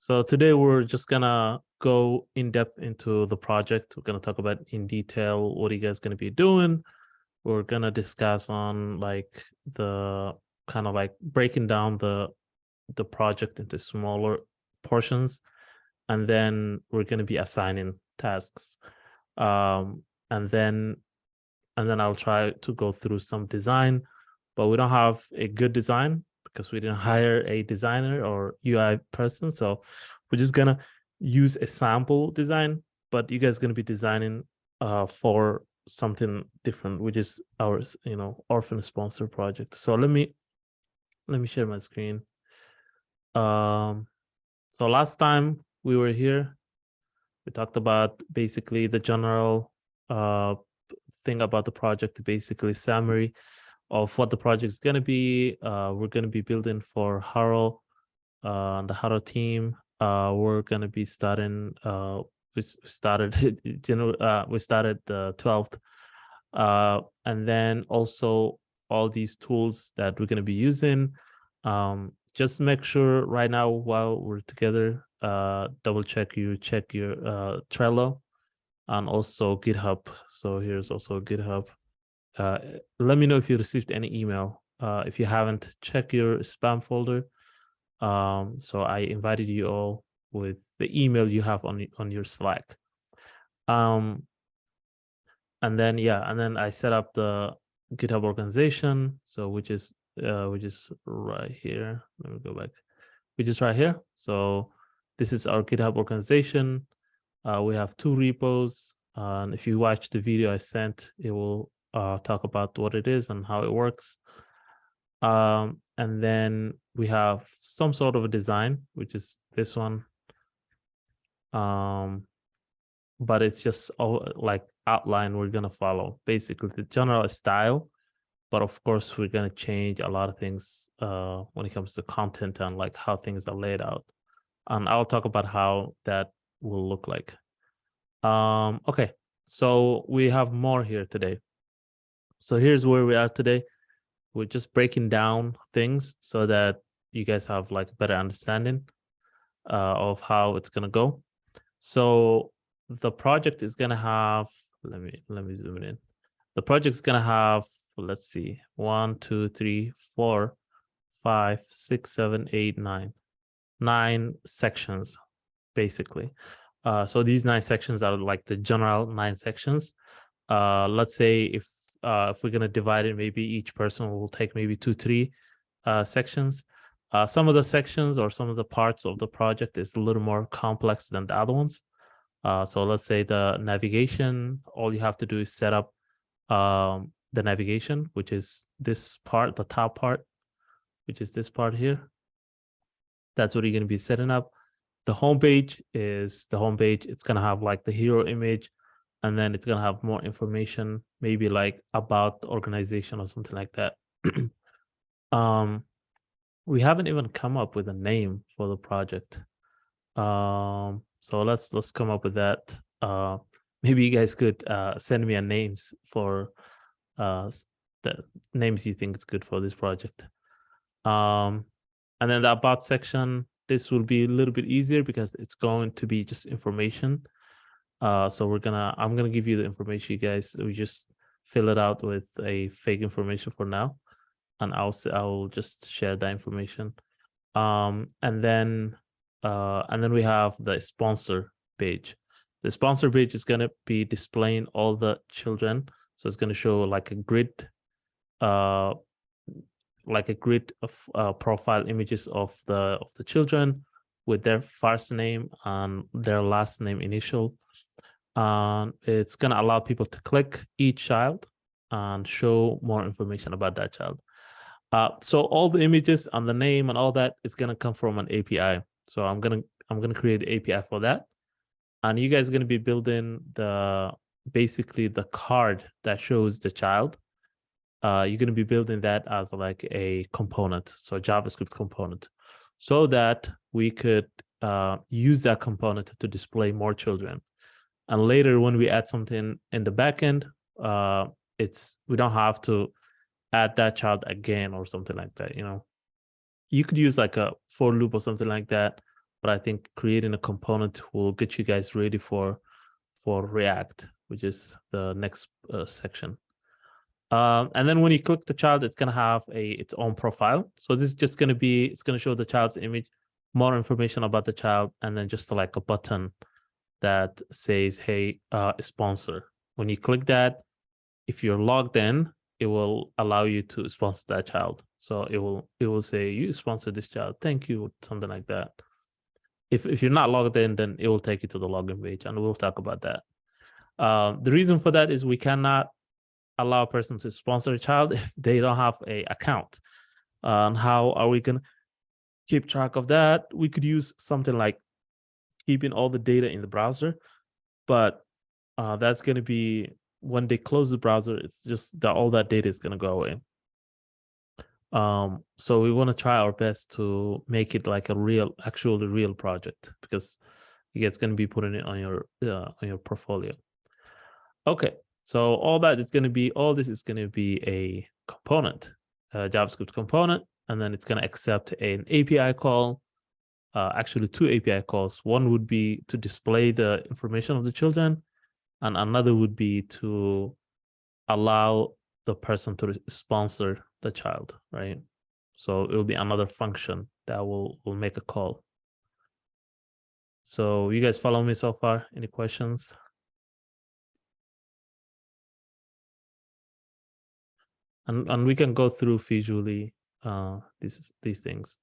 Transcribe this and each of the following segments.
So today we're just gonna go in depth into the project. We're gonna talk about in detail what are you guys gonna be doing. We're gonna discuss on like the kind of like breaking down the project into smaller portions, and then we're gonna be assigning tasks. And then I'll try to go through some design, but we don't have a good design because we didn't hire a designer or UI person. So we're just gonna use a sample design, but you guys are gonna be designing for something different, which is our orphan sponsor project. So let me share my screen. So last time we were here, we talked about basically the general thing about the project, basically summary of what the project is going to be. We're going to be building for Haro, the Haro team. We're going to be starting. We started the 12th, and then also all these tools that we're going to be using. Just make sure right now while we're together, double check your Trello and also GitHub. So here's also GitHub. Let me know if you received any email. If you haven't, check your spam folder. So I invited you all with the email you have on your Slack. And then I set up the GitHub organization. So which is right here. Let me go back. Which is right here. So this is our GitHub organization. We have 2 repos. And if you watch the video I sent, it will talk about what it is and how it works. And then we have some sort of a design, which is this one. But it's just all like outline we're gonna follow. Basically the general style, but of course we're gonna change a lot of things when it comes to content and like how things are laid out. And I'll talk about how that will look like. Okay, so we have more here today. So here's where we are today. We're just breaking down things so that you guys have like a better understanding of how it's gonna go. So the project is gonna have, let me zoom it in. The project's gonna have, let's see, 1, 2, 3, 4, 5, 6, 7, 8, 9 sections, basically. So these 9 sections are like the general 9 sections. Let's say if we're gonna divide it, maybe each person will take maybe 2, 3 sections. Some of the sections or some of the parts of the project is a little more complex than the other ones. So let's say the navigation, all you have to do is set up the navigation, which is this part, the top part, which is this part here. That's what you're gonna be setting up. The homepage is the homepage. It's gonna have like the hero image, and then it's gonna have more information, maybe like about the organization or something like that. We haven't even come up with a name for the project. So let's come up with that. Maybe you guys could send me a names for the names you think is good for this project. And then the about section, this will be a little bit easier because it's going to be just information. So I'm gonna give you the information, you guys. We just fill it out with a fake information for now, and I'll just share that information. And then we have the sponsor page. The sponsor page is gonna be displaying all the children. So it's gonna show like a grid of profile images of the children with their first name and their last name initial. It's gonna allow people to click each child and show more information about that child. So all the images and the name and all that is gonna come from an API. So I'm gonna create an API for that, and you guys are gonna be building basically the card that shows the child. You're going to be building that as like a component, so a JavaScript component, so that we could use that component to display more children. And later when we add something in the backend, we don't have to add that child again or something like that. You could use like a for loop or something like that, but I think creating a component will get you guys ready for React, which is the next section. And then when you click the child, it's going to have its own profile. So this is just going to be, it's going to show the child's image, more information about the child, and then just like a button that says, hey, sponsor. When you click that, if you're logged in, it will allow you to sponsor that child. So it will say, you sponsor this child, thank you, something like that. If you're not logged in, then it will take you to the login page, and we'll talk about that. The reason for that is we cannot allow a person to sponsor a child if they don't have an account. How are we going to keep track of that? We could use something like keeping all the data in the browser, but that's going to be, when they close the browser, it's just that all that data is going to go away. So we want to try our best to make it like a actually real project, because it's going to be putting it on your portfolio. Okay, so all this is going to be a component, a JavaScript component, and then it's going to accept an API call. Actually, two API calls. One would be to display the information of the children, and another would be to allow the person to sponsor the child, right? So it will be another function that will make a call. So you guys follow me so far? Any questions? And we can go through visually these things.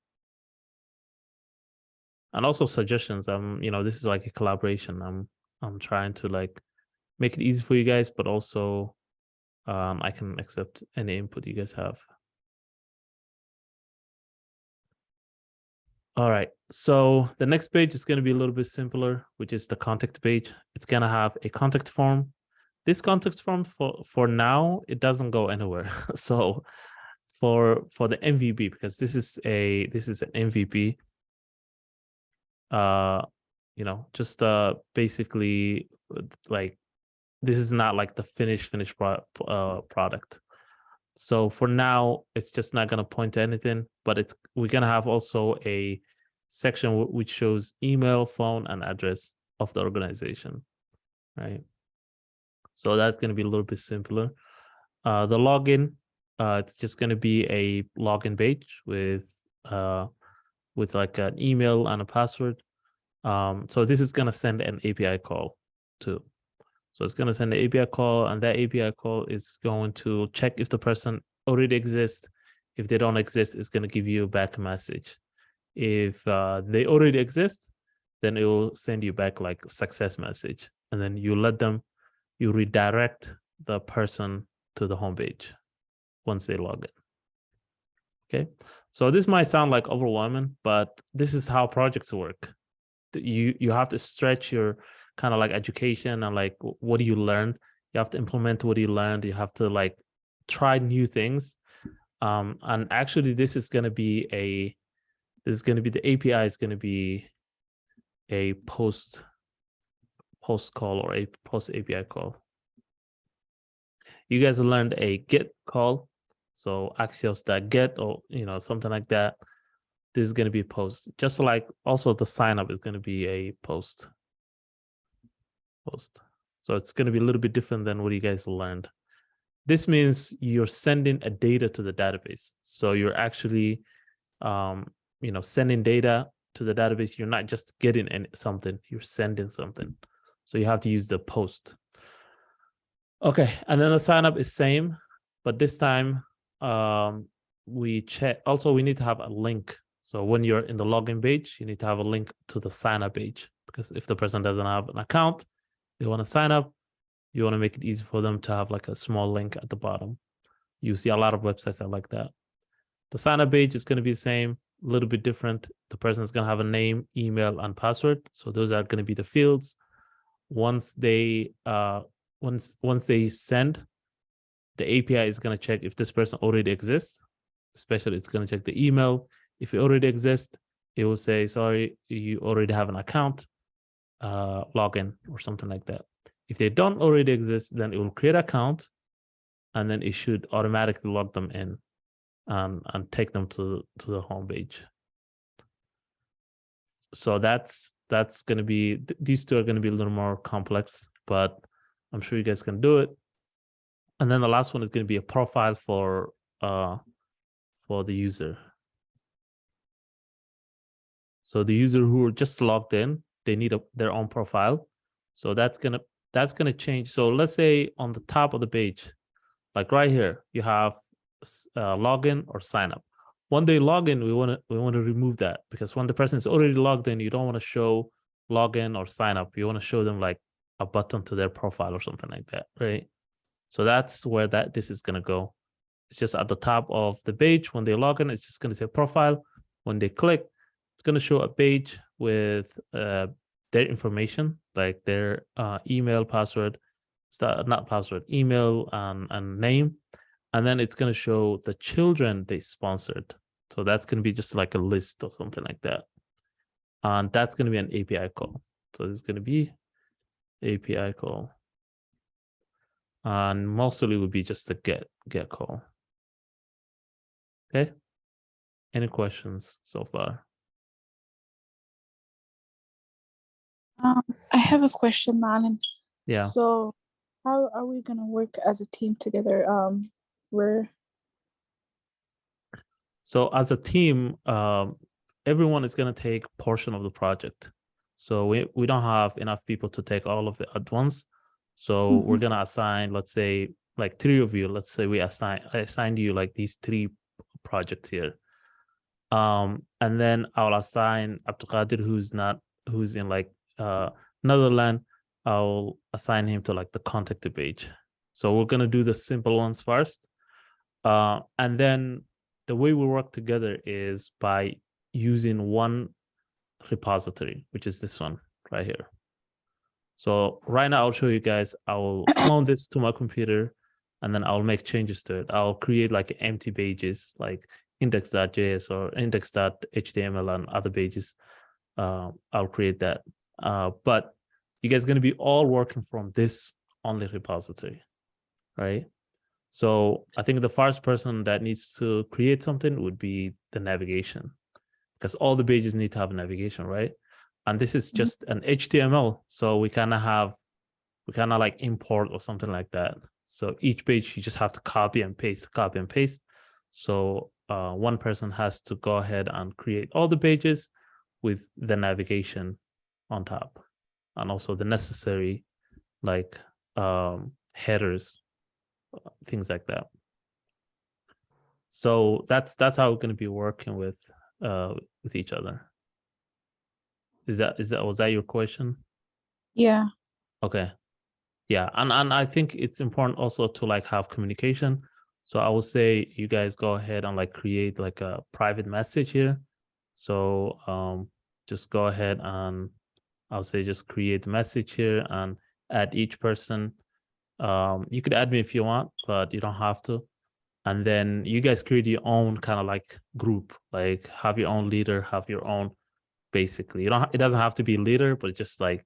And also suggestions. This is like a collaboration. I'm trying to like make it easy for you guys, but also I can accept any input you guys have. All right, so the next page is going to be a little bit simpler, which is the contact page. It's going to have a contact form. This contact form for now, it doesn't go anywhere. So for the MVP, because this is an MVP, just basically like, this is not like the finished product. So for now, it's just not going to point to anything, but we're going to have also a section which shows email, phone, and address of the organization, right? So that's going to be a little bit simpler. The login, it's just going to be a login page with like an email and a password. So this is going to send an API call too. So it's going to send an API call, and that API call is going to check if the person already exists. If they don't exist, it's going to give you back a message. If they already exist, then it will send you back like a success message, and then you redirect the person to the homepage once they log in. Okay, so this might sound like overwhelming, but this is how projects work. You have to stretch your kind of like education and like, what do you learn? You have to implement what you learned. You have to like try new things. And actually, this is going to be the API is going to be a post call or a post API call. You guys learned a get call, so axios.get or something like that. This is going to be a post. Just like also the sign up is going to be a post. So it's going to be a little bit different than what you guys learned. This means you're sending a data to the database. So you're actually, sending data to the database. You're not just getting something, you're sending something. So you have to use the post. Okay, and then the sign up is same, but this time we check. Also, we need to have a link. So when you're in the login page, you need to have a link to the sign up page, because if the person doesn't have an account, they want to sign up, you want to make it easy for them to have like a small link at the bottom. You see a lot of websites that are like that. The sign up page is going to be the same, a little bit different. The person is going to have a name, email, and password. So those are going to be the fields. Once they send, the API is going to check if this person already exists. Especially, it's going to check the email. If it already exists, it will say, sorry, you already have an account, login or something like that. If they don't already exist, then it will create an account, and then it should automatically log them in and take them to the home page. So that's going to be, these two are going to be a little more complex, but I'm sure you guys can do it. And then the last one is going to be a profile for the user. So the user who are just logged in, they need their own profile. So that's gonna change. So let's say on the top of the page, like right here, you have login or sign up. When they log in, we want to remove that, because when the person is already logged in, you don't want to show login or sign up. You want to show them like a button to their profile or something like that, right? So that's where this is gonna go. It's just at the top of the page. When they log in, it's just gonna say profile. When they click, it's gonna show a page with their information, like their email, password, not password, email, and name. And then it's going to show the children they sponsored. So that's going to be just like a list or something like that. And that's going to be an API call. So it's going to be API call. And mostly would be just a get call. Okay. Any questions so far? I have a question, Marlon. Yeah. So how are we gonna work as a team together? So as a team, everyone is going to take a portion of the project. So we don't have enough people to take all of it at once. So we're going to assign, let's say, like 3 of you. Let's say I assigned you like these 3 projects here. And then I'll assign Abdulkadir, who's in like Netherlands. I'll assign him to like the contact page. So we're going to do the simple ones first. And then the way we work together is by using one repository, which is this one right here. So right now I'll show you guys, I will clone this to my computer, and then I'll make changes to it. I'll create like empty pages like index.js or index.html and other pages. I'll create that. But you guys are going to be all working from this only repository, right? So I think the first person that needs to create something would be the navigation, because all the pages need to have a navigation, right? And this is just an HTML. So we kind of like import or something like that. So each page you just have to copy and paste. So one person has to go ahead and create all the pages with the navigation on top, and also the necessary like headers, things like that. So that's how we're going to be working with each other. Was that your question? Yeah. Okay. Yeah, and I think it's important also to like have communication. So I would say you guys go ahead and like create like a private message here. So just go ahead and I'll say just create a message here and add each person. You could add me if you want, but you don't have to. And then you guys create your own kind of like group, like have your own leader, have your own, basically. It doesn't have to be leader, but just like,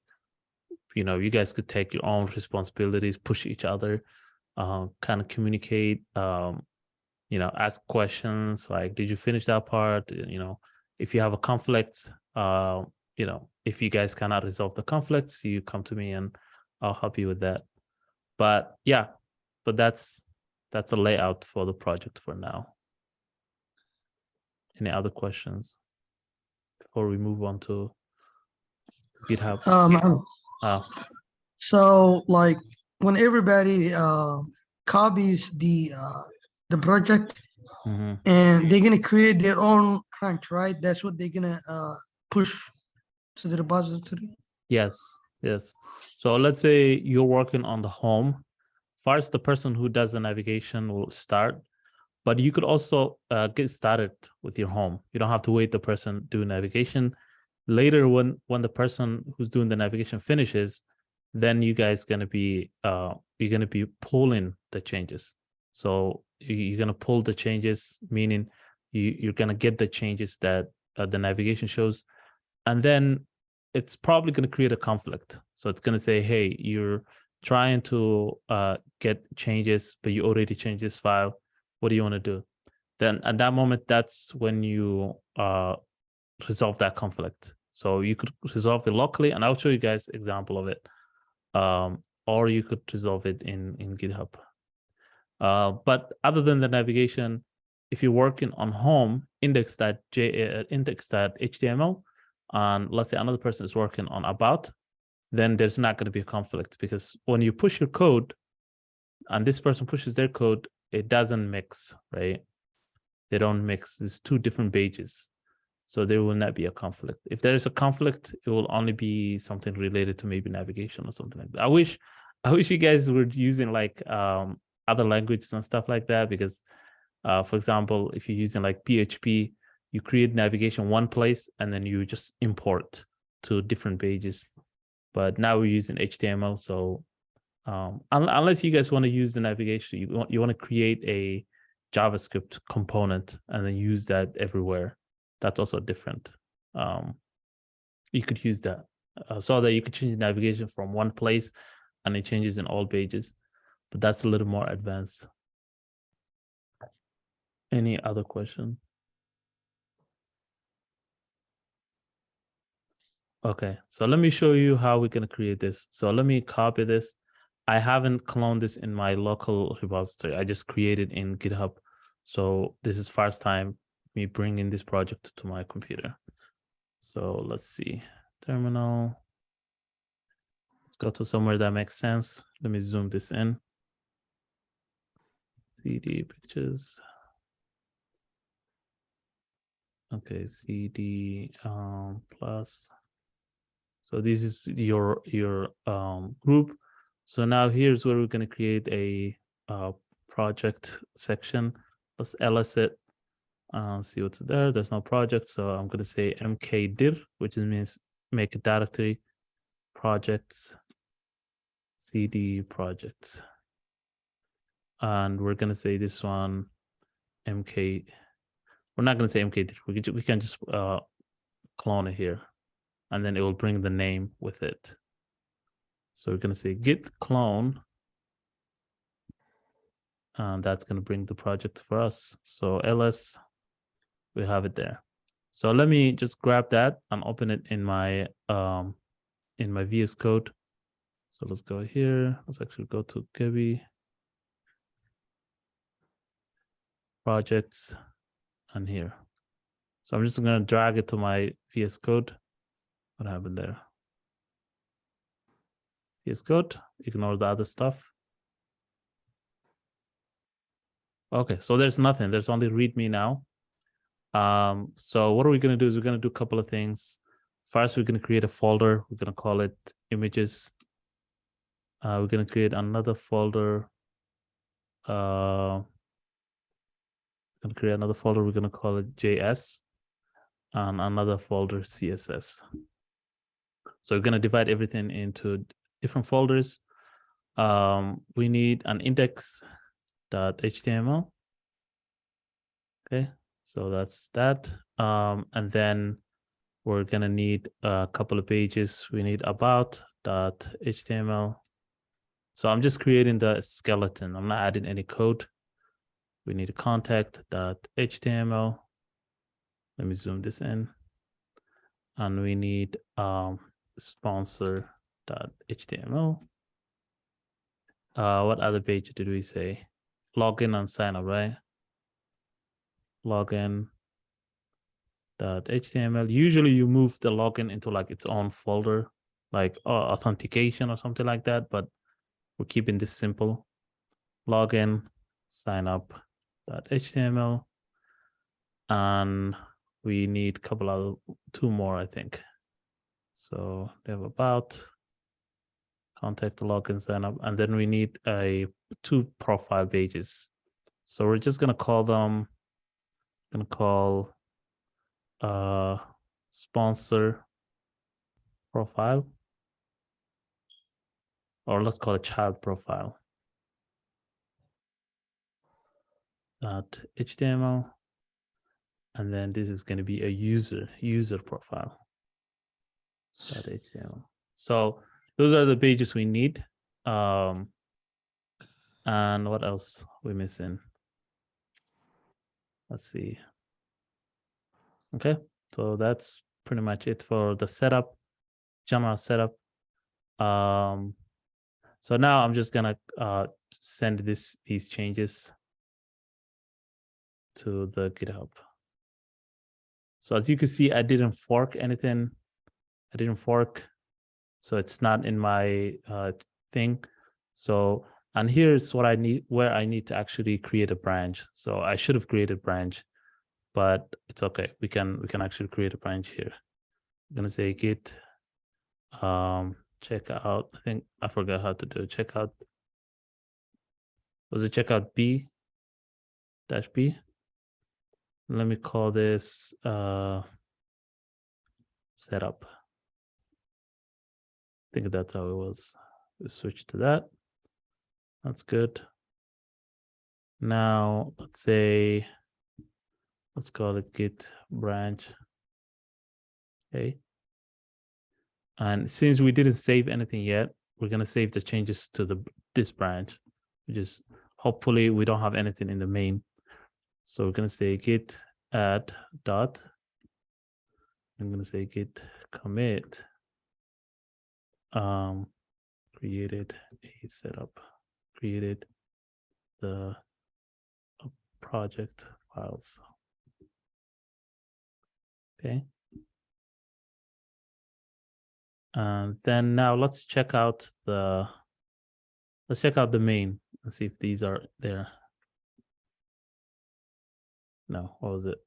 you guys could take your own responsibilities, push each other, kind of communicate, ask questions like, did you finish that part? If you have a conflict, if you guys cannot resolve the conflicts, you come to me and I'll help you with that. But yeah, that's a layout for the project for now. Any other questions before we move on to GitHub? So like when everybody copies the project, and they're gonna create their own branch, right? That's what they're gonna push to the repository. Yes. So let's say you're working on the home. First, the person who does the navigation will start, but you could also get started with your home. You don't have to wait the person do navigation. Later, when the person who's doing the navigation finishes, then you guys you're gonna be pulling the changes. So you're gonna pull the changes, meaning you're gonna get the changes that the navigation shows, and then it's probably gonna create a conflict. So it's gonna say, hey, you're trying to get changes, but you already changed this file. What do you want to do? Then at that moment, that's when you resolve that conflict. So you could resolve it locally, and I'll show you guys example of it. Or you could resolve it in GitHub. But other than the navigation, if you're working on home, index.html, and let's say another person is working on about, then there's not going to be a conflict, because when you push your code and this person pushes their code, it doesn't mix, right? They don't mix. It's two different pages. So there will not be a conflict. If there is a conflict, it will only be something related to maybe navigation or something like that. I wish you guys were using like other languages and stuff like that, because for example, if you're using like PHP, you create navigation one place and then you just import to different pages. But now we're using HTML, so unless you guys want to use the navigation, you want to create a JavaScript component and then use that everywhere. That's also different. You could use that so that you could change the navigation from one place and it changes in all pages, but that's a little more advanced. Any other question? Okay, so let me show you how we're going to create this. So let me copy this. I haven't cloned this in my local repository. I just created in GitHub. So this is first time me bringing this project to my computer. So let's see, terminal. Let's go to somewhere that makes sense. Let me zoom this in. CD pictures. Okay, CD plus. So this is your group. So now here's where we're going to create a project section. Let's ls it. See what's there. There's no project, so I'm going to say mkdir, which means make a directory, projects, cd projects, and we're going to say this one mk. We're not going to say mkdir. We can just clone it here, and then it will bring the name with it. So we're going to say git clone, and that's going to bring the project for us. So ls, we have it there. So let me just grab that and open it in my VS Code. So let's go here. Let's actually go to Gabi projects and here. So I'm just going to drag it to my VS Code. What happened there? VS Code, ignore the other stuff. Okay, so there's nothing. There's only README now. So what are we going to do is we're going to do a couple of things. First, we're going to create a folder. We're going to call it images. We're going to create another folder. We're going to create another folder. We're going to call it JS, and another folder CSS. So we're going to divide everything into different folders. We need an index.html. Okay, so that's that. And then we're going to need a couple of pages. We need about.html. So I'm just creating the skeleton. I'm not adding any code. We need a contact.html. Let me zoom this in. And we need sponsor.html. What other page did we say? Login and sign up, right? Login.html. Usually you move the login into like its own folder, like authentication or something like that, but we're keeping this simple. Login, sign up.html. And we need a couple of two more, I think. So they have about, contact, login, sign up, and then we need two profile pages. So we're just gonna call them, sponsor profile, or let's call it child profile. .html, and then this is going to be a user profile. .html. So those are the pages we need. And what else we missing? Let's see. Okay, so that's pretty much it for the setup, general setup. So now I'm just gonna send these changes to the GitHub. So as you can see, I didn't fork anything. I didn't fork, so it's not in my thing. So, and here's what I need, where I need to actually create a branch. So I should have created a branch, but it's okay. We can actually create a branch here. I'm gonna say git check out. I think I forgot how to do it. Checkout. Was it checkout B -B? Let me call this setup. I think that's how it was. We switch to that. That's good. Now let's call it git branch. Okay. And since we didn't save anything yet, we're gonna save the changes to this branch, which is hopefully we don't have anything in the main. So we're gonna say git add dot. I'm gonna say git commit created a setup, created the project files. Okay. And then now let's check out the main and see if these are there. No, what was it?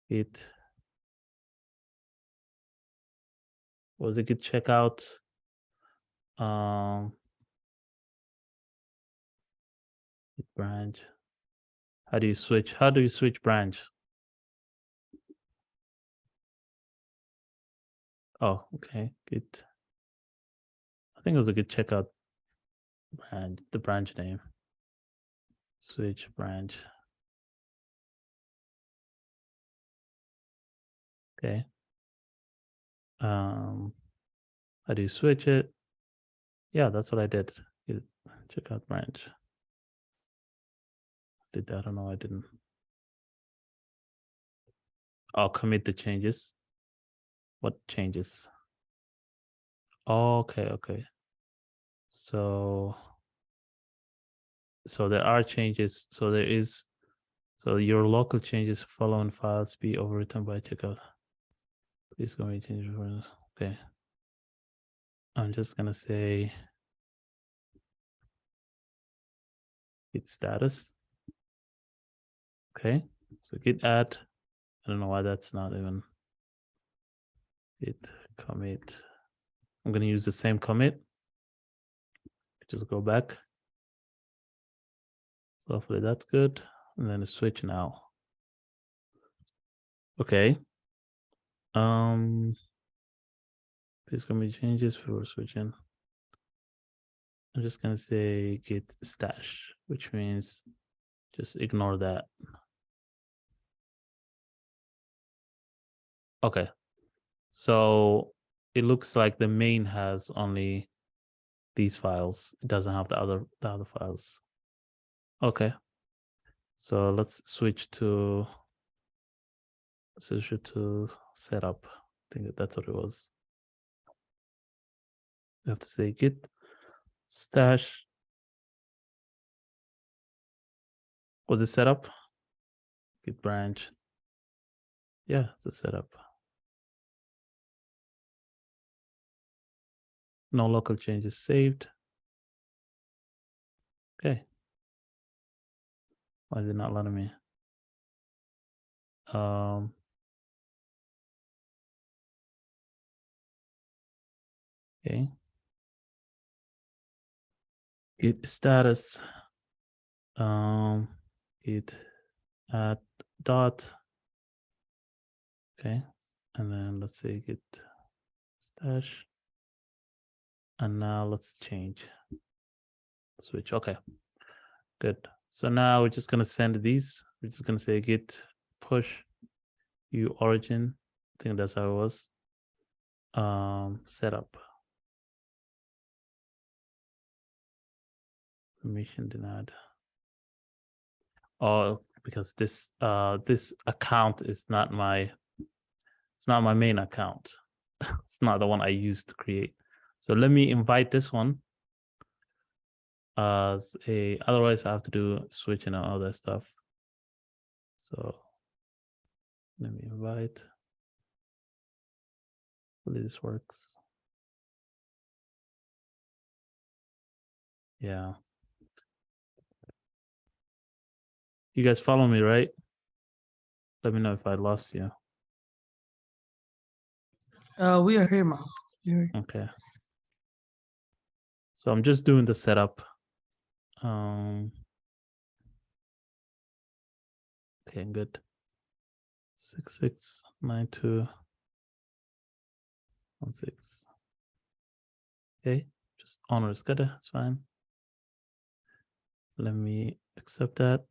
Git checkout git branch. How do you switch branch? Oh, okay, git. I think it was a git checkout branch, the branch name. Switch branch. Okay. How do you switch it? Yeah, that's what I did. Git checkout branch. Did that? I don't know. I didn't. I'll commit the changes. What changes? Okay, okay. So there are changes. So there is. So your local changes following files be overwritten by checkout. Please go and change reference. Okay. I'm just gonna say git status. Okay. So git add. I don't know why that's not even git commit. I'm gonna use the same commit. Just go back. So hopefully that's good. And then switch now. Okay. Please commit changes for switching. I'm just gonna say git stash, which means just ignore that. Okay. So it looks like the main has only these files. It doesn't have the other files. Okay. So let's switch to setup. I think that's what it was. You have to say git stash. Was it setup? Git branch. Yeah, it's a setup. No local changes saved. Okay. Why is it not letting me? Okay. Git status. Git add dot. Okay. And then let's say git stash. And now let's change. Switch. Okay. Good. So now we're just gonna send these. We're just gonna say git push u origin. I think that's how it was. Setup. Permission denied. Oh, because this account is not my It's not my main account. It's not the one I used to create. So let me invite this one as otherwise I have to do switching and all that stuff. So let me invite. Hopefully this works. Yeah. You guys follow me, right? Let me know if I lost you. We are here, man. Okay. So I'm just doing the setup. Okay, good. 669216. Okay, just honor schedule. It's fine. Let me accept that.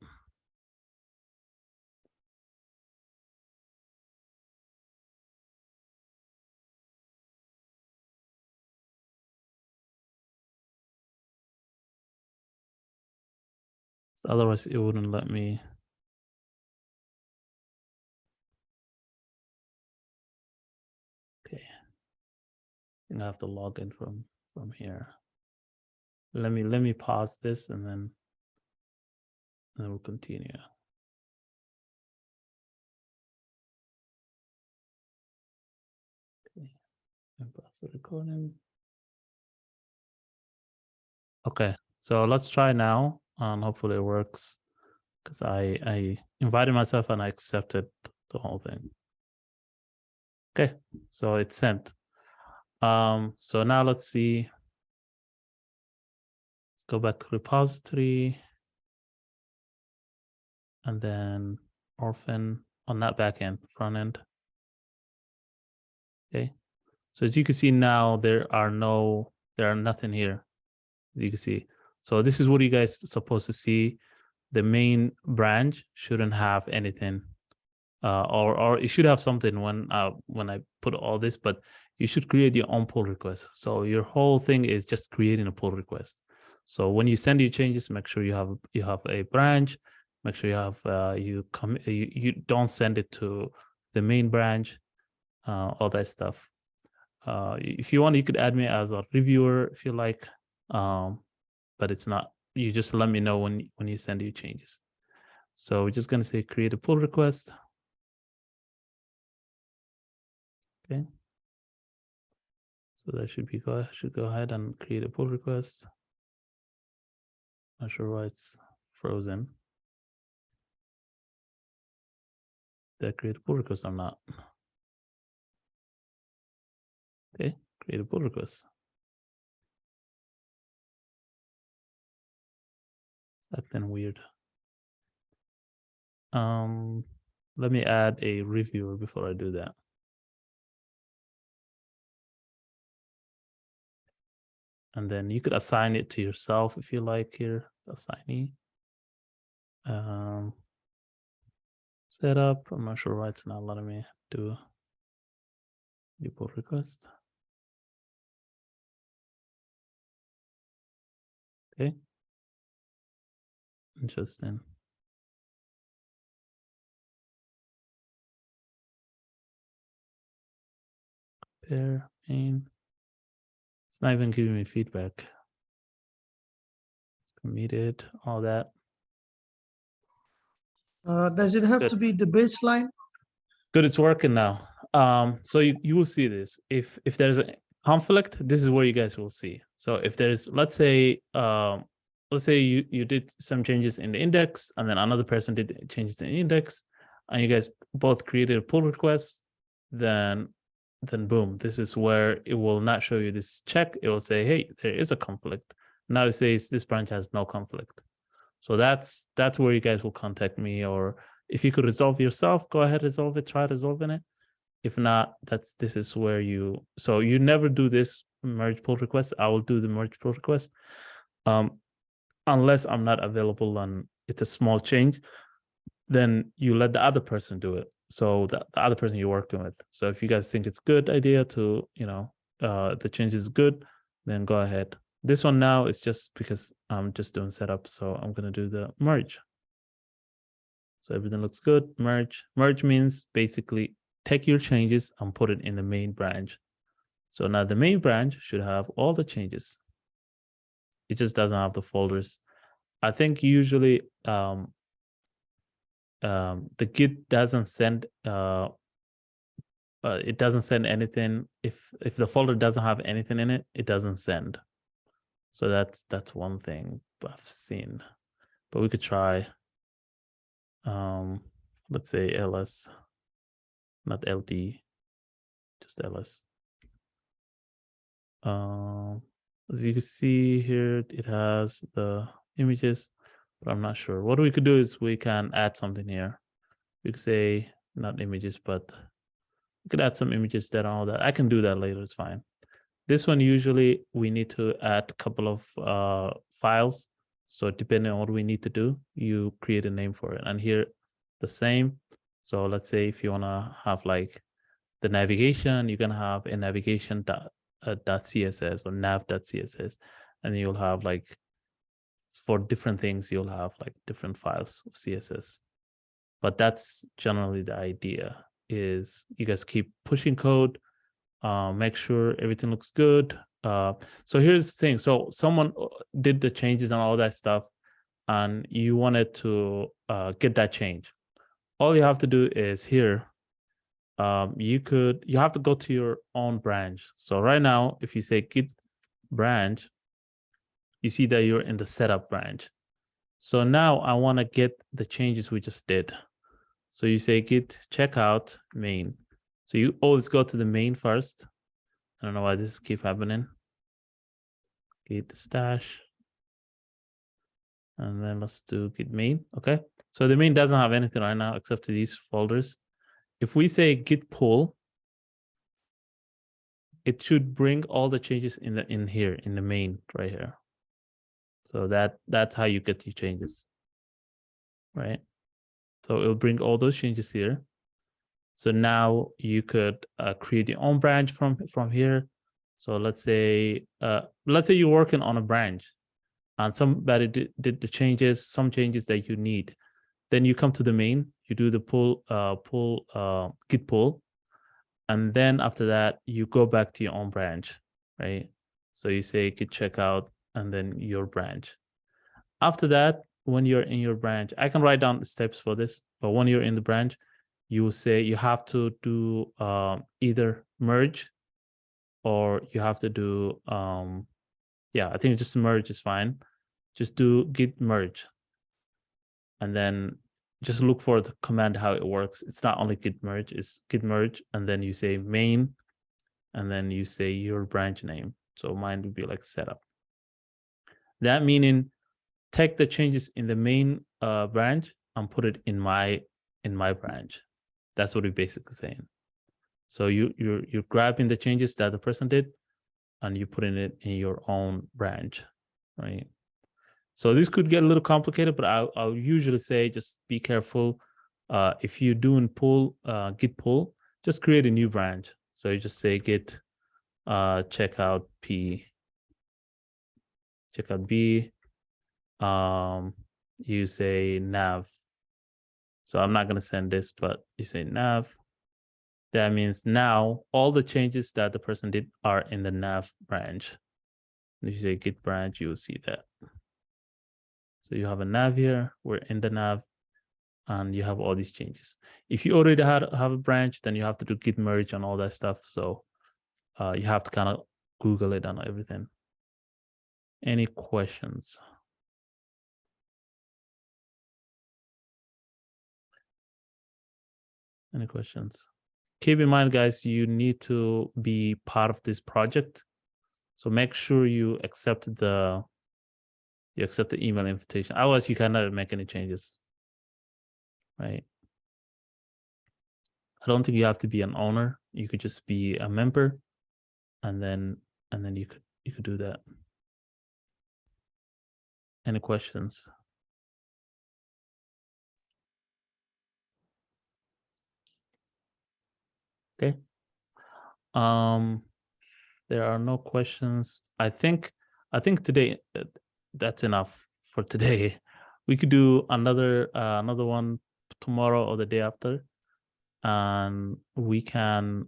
Otherwise, it wouldn't let me. Okay, I think I have to log in from here. Let me pause this and then we'll continue. Okay, and pause the recording. Okay, so let's try now, and hopefully it works. Because I invited myself and I accepted the whole thing. Okay, so it's sent. So now let's see. Let's go back to repository. And then orphan on that back end, front end. Okay. So as you can see now, there are nothing here, as you can see. So this is what you guys are supposed to see. The main branch shouldn't have anything. Or it should have something when I put all this, but you should create your own pull request. So your whole thing is just creating a pull request. So when you send your changes, make sure you have a branch. Make sure you have you don't send it to the main branch, all that stuff. If you want, you could add me as a reviewer if you like, but it's not. You just let me know when you send your changes. So we're just gonna say create a pull request. Okay. So that should go ahead and create a pull request. Not sure why it's frozen. Did I create a pull request or not? Okay, create a pull request. It's acting weird. Let me add a reviewer before I do that. And then you could assign it to yourself if you like here, assignee. Setup, I'm not sure why it's not letting me do the pull request. Okay. Interesting. Pair, main. It's not even giving me feedback. It's committed, all that. Does it have Good. to be the baseline? Good, it's working now. So you will see this. If there's a conflict, this is where you guys will see. So if there's, let's say you did some changes in the index, and then another person did changes in the index, and you guys both created a pull request, then boom, this is where it will not show you this check. It will say, hey, there is a conflict. Now it says this branch has no conflict. So that's where you guys will contact me, or if you could resolve yourself, go ahead, resolve it, try resolving it. If not, this is where you never do this merge pull request. I will do the merge pull request. Unless I'm not available and it's a small change, then you let the other person do it. So the other person you're working with. So if you guys think it's a good idea to, the change is good, then go ahead. This one now is just because I'm just doing setup. So I'm going to do the merge. So everything looks good. Merge means basically take your changes and put it in the main branch. So now the main branch should have all the changes. It just doesn't have the folders. I think usually the Git doesn't send it doesn't send anything. If the folder doesn't have anything in it, it doesn't send. So that's one thing I've seen. But we could try let's say ls, not ld, just ls. As you can see here, it has the images, but I'm not sure. What we could do is we can add something here. We could say not images, but we could add some images that all that. I can do that later, it's fine. This one, usually we need to add a couple of files. So depending on what we need to do, you create a name for it. And here the same. So let's say if you want to have like the navigation, you can have a navigation.css or nav.css, and you'll have like, for different things, you'll have like different files of CSS. But that's generally the idea, is you guys keep pushing code, make sure everything looks good. So here's the thing. So someone did the changes and all that stuff, and you wanted to get that change. All you have to do is here, you have to go to your own branch. So right now, if you say git branch, you see that you're in the setup branch. So now I want to get the changes we just did. So you say git checkout main. So you always go to the main first. I don't know why this keeps happening. Git stash. And then let's do git main. Okay. So the main doesn't have anything right now except these folders. If we say git pull, it should bring all the changes in here, in the main right here. So that's how you get your changes, right? So it'll bring all those changes here. So now you could create your own branch from here. So let's say you're working on a branch and somebody did the changes, some changes that you need. Then you come to the main, you do the git pull, and then after that you go back to your own branch, right? So you say git checkout and then your branch. After that, when you're in your branch, I can write down the steps for this, but when you're in the branch, you will say you have to do either merge, or you have to do yeah, I think just merge is fine. Just do git merge, and then just look for the command how it works. It's not only git merge, it's git merge, and then you say main, and then you say your branch name. So mine would be like setup. That meaning take the changes in the main branch and put it in my branch. That's what we're basically saying. So you're grabbing the changes that the person did and you're putting it in your own branch, right? So this could get a little complicated, but I'll usually say just be careful. If you're doing git pull, just create a new branch. So you just say git checkout P, checkout B. You say nav. So I'm not going to send this, but you say nav. That means now all the changes that the person did are in the nav branch. If you say git branch, you will see that. So you have a nav here, we're in the nav, and you have all these changes. If you already have a branch, then you have to do git merge and all that stuff. So you have to kind of Google it and everything. Any questions? Any questions? Keep in mind, guys, you need to be part of this project. So make sure you accept the email invitation. Otherwise, you cannot make any changes, right? I don't think you have to be an owner. You could just be a member, and then you could do that. Any questions? Okay. There are no questions. I think today that's enough for today. We could do another one tomorrow or the day after. and we can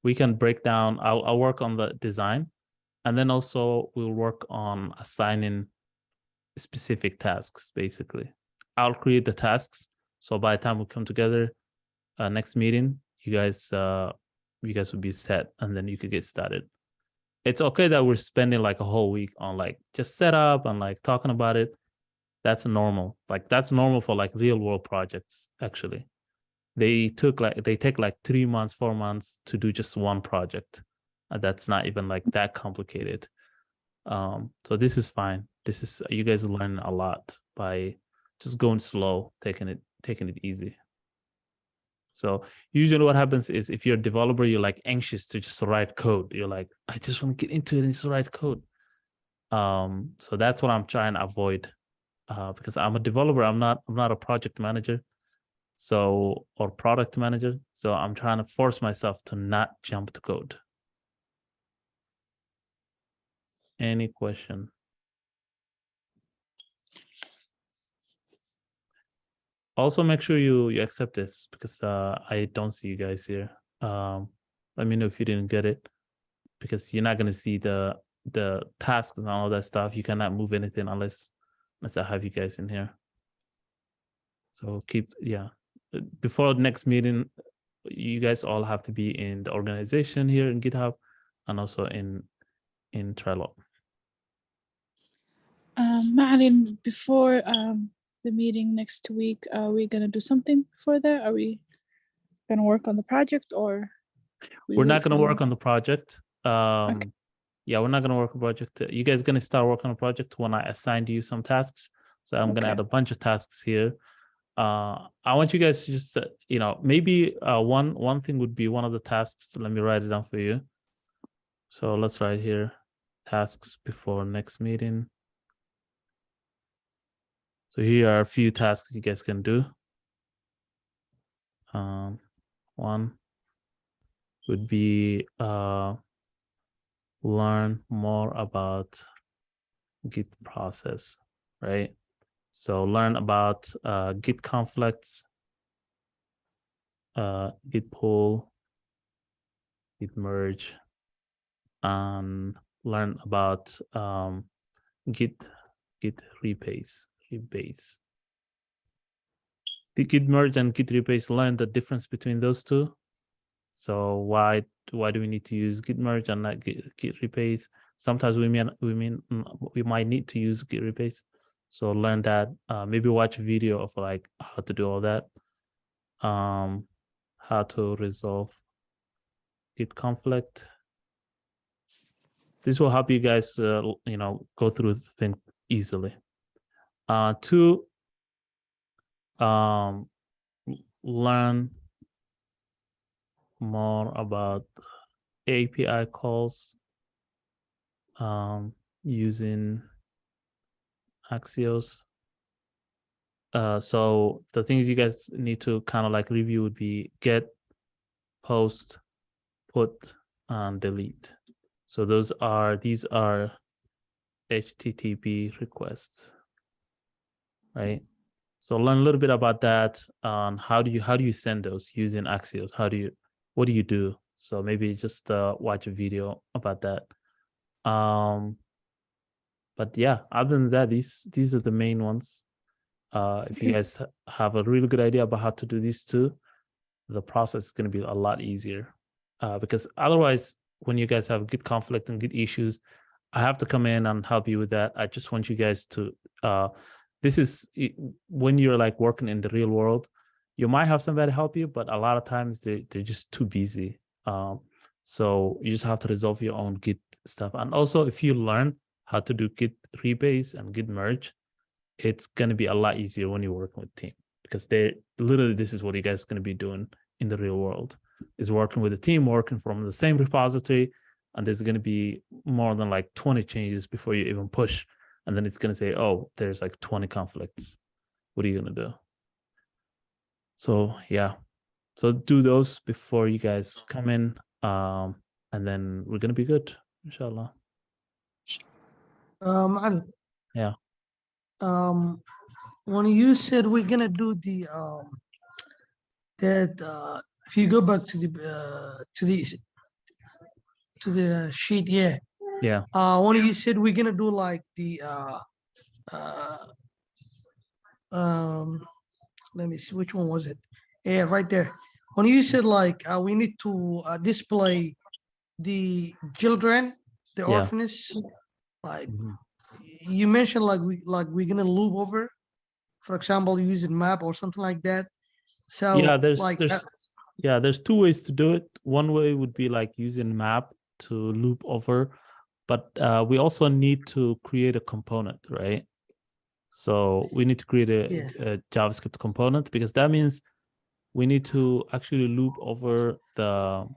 break down. I'll work on the design, and then also we'll work on assigning specific tasks. Basically, I'll create the tasks, so by the time we come together next meeting, you guys will be set, and then you could get started. It's okay that we're spending like a whole week on like just setup and like talking about it. That's normal. Like that's normal for like real world projects. Actually, they take like 3 months, 4 months to do just one project. That's not even like that complicated. So this is fine. This is, you guys learn a lot by just going slow, taking it easy. So usually what happens is if you're a developer, you're like anxious to just write code. You're like, I just want to get into it and just write code. So that's what I'm trying to avoid, because I'm a developer. I'm not a project manager, or product manager. So I'm trying to force myself to not jump to code. Any question? Also, make sure you accept this, because I don't see you guys here. Let me know if you didn't get it, because you're not going to see the tasks and all that stuff. You cannot move anything unless I have you guys in here. So before the next meeting, you guys all have to be in the organization here in GitHub, and also in Trello. Ma'alin, before the meeting next week, are we gonna do something for that? Are we gonna work on the project, or we're not gonna work on the project? Okay. Yeah, we're not gonna work on the project. You guys gonna start working on the project when I assigned you some tasks. So I'm gonna add a bunch of tasks here. I want you guys to just maybe one thing would be one of the tasks. Let me write it down for you. So let's write here tasks before next meeting. So here are a few tasks you guys can do. One would be learn more about Git process, right? So learn about Git conflicts, Git pull, Git merge, and learn about Git rebase. The Git merge and Git rebase, learn the difference between those two. So why do we need to use Git merge and not Git rebase? Sometimes we might need to use Git rebase. So learn that. Maybe watch a video of like how to do all that. How to resolve Git conflict. This will help you guys, go through the thing easily. 2, learn more about API calls using Axios. So the things you guys need to kind of like review would be get, post, put, and delete. So these are HTTP requests, right? So learn a little bit about that. How do you send those using Axios? What do you do? So maybe just watch a video about that. But yeah, other than that, these are the main ones. If you guys have a really good idea about how to do these two, the process is going to be a lot easier. Because otherwise, when you guys have Git conflict and Git issues, I have to come in and help you with that. I just want you guys to, this is when you're like working in the real world, you might have somebody help you, but a lot of times they're just too busy. So you just have to resolve your own Git stuff. And also, if you learn how to do Git rebase and Git merge, it's going to be a lot easier when you're working with team, because this is what you guys are going to be doing in the real world, is working with a team, working from the same repository, and there's going to be more than like 20 changes before you even push, and then it's going to say, oh, there's like 20 conflicts. What are you going to do? So yeah, so do those before you guys come in, and then we're going to be good, inshallah. Yeah. When you said we're gonna do the that if you go back to the sheet, yeah. Yeah. When you said we're gonna do like the let me see, which one was it? Yeah, right there. When you said like we need to display the children, the Yeah. orphanage, like Mhm. you mentioned, like we're gonna loop over, for example, using map or something like that. So Yeah, like there's two ways to do it. One way would be like using map to loop over, but we also need to create a component, right? So we need to create yeah. a JavaScript component, because that means we need to actually loop over the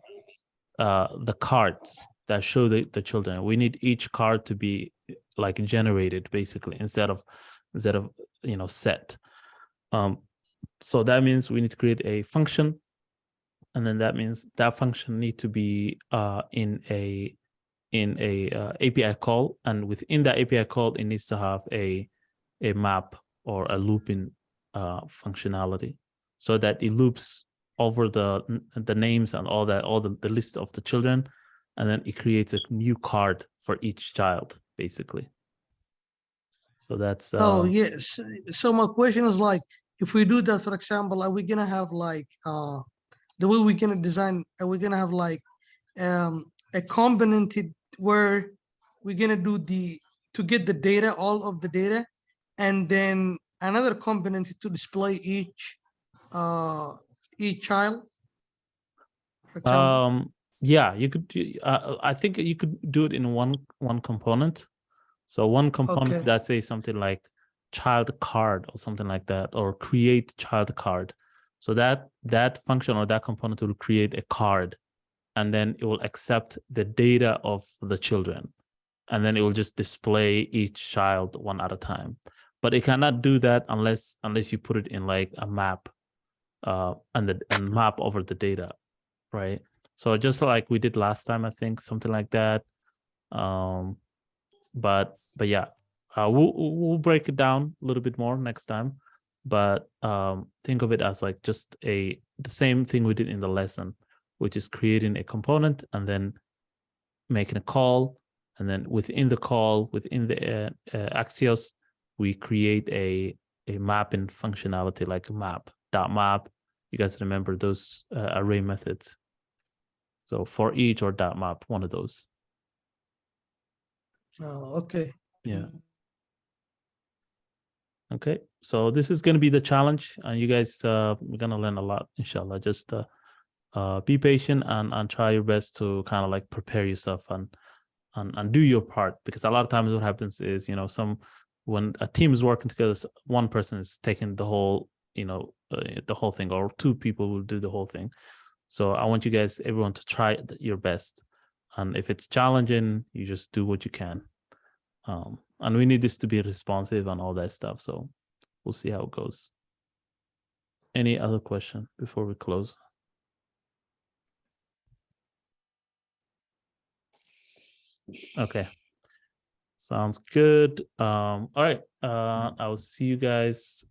cards that show the children. We need each card to be like generated basically instead of set. So that means we need to create a function, and then that means that function need to be in a API call, and within that API call it needs to have a map or a looping functionality, so that it loops over the names and all the list of the children, and then it creates a new card for each child basically. So that's Oh yes. So my question is like, if we do that, for example, are we gonna have like the way we're gonna design? Are we gonna have like a component where we're gonna do to get the data, all of the data, and then another component to display each child, for example? yeah, you could I think you could do it in one component. So one component Okay. that says something like child card or something like that, or create child card. So that function or that component will create a card, and then it will accept the data of the children, and then it will just display each child one at a time. But it cannot do that unless you put it in like a map, and map over the data, right? So just like we did last time, I think something like that. But yeah, we'll break it down a little bit more next time. But think of it as like just the same thing we did in the lesson, which is creating a component and then making a call, and then within the call, within the Axios, we create a mapping functionality like map. You guys remember those array methods? So for each or map, one of those. Oh, okay. Yeah. Okay, so this is going to be the challenge, and you guys we're going to learn a lot, inshallah. Just be patient and try your best to kind of like prepare yourself and do your part, because a lot of times what happens is, when a team is working together, one person is taking the whole the whole thing, or two people will do the whole thing. So I want you guys, everyone, to try your best, and if it's challenging, you just do what you can. And we need this to be responsive and all that stuff. So we'll see how it goes. Any other question before we close? Okay. Sounds good. All right. I will see you guys